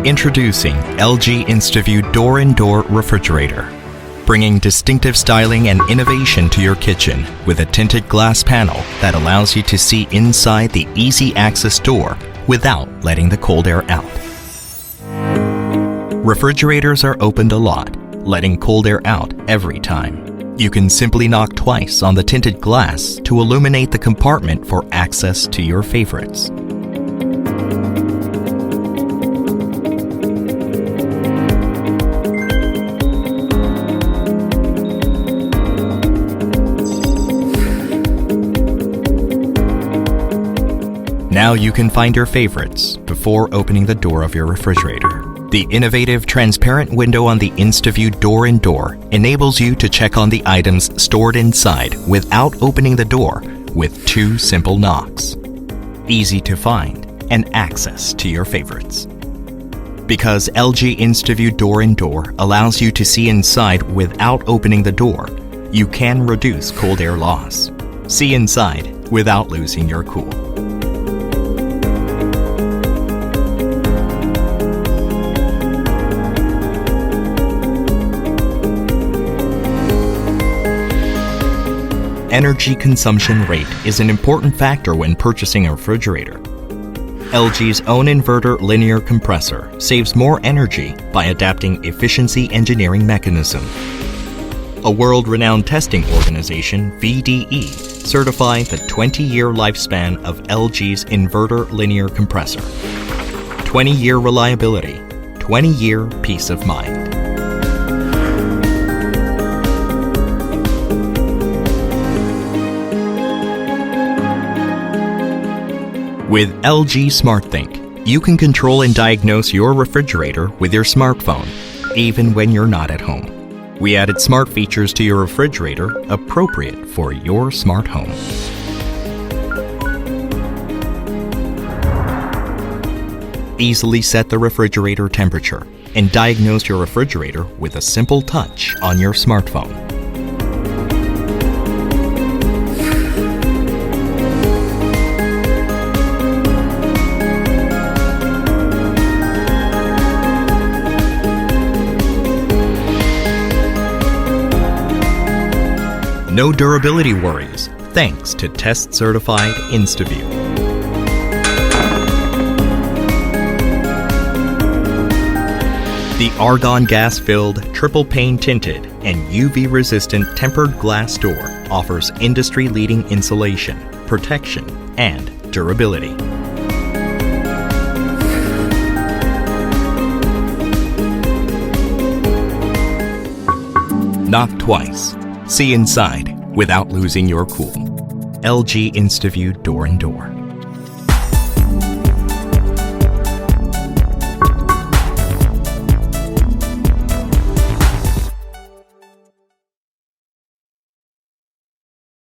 Introducing LG InstaView Door-in-Door Refrigerator, bringing distinctive styling and innovation to your kitchen with a tinted glass panel that allows you to see inside the easy-access door without letting the cold air out. Refrigerators are opened a lot, letting cold air out every time. You can simply knock twice on the tinted glass to illuminate the compartment for access to your favorites. Now you can find your favorites before opening the door of your refrigerator. The innovative transparent window on the InstaView Door-in-Door enables you to check on the items stored inside without opening the door with 2 simple knocks. Easy to find and access to your favorites. Because LG InstaView Door-in-Door allows you to see inside without opening the door, you can reduce cold air loss. See inside without losing your cool. Energy consumption rate is an important factor when purchasing a refrigerator. LG's own inverter linear compressor saves more energy by adapting efficiency engineering mechanism. A world-renowned testing organization, VDE, certified the 20-year lifespan of LG's inverter linear compressor. 20-year reliability, 20-year peace of mind. With LG SmartThink, you can control and diagnose your refrigerator with your smartphone, even when you're not at home. We added smart features to your refrigerator appropriate for your smart home. Easily set the refrigerator temperature and diagnose your refrigerator with a simple touch on your smartphone. No durability worries, thanks to test-certified InstaView. The argon gas-filled, triple-pane tinted, and UV-resistant tempered glass door offers industry-leading insulation, protection, and durability. Knock twice. See inside without losing your cool. LG InstaView Door-in-Door.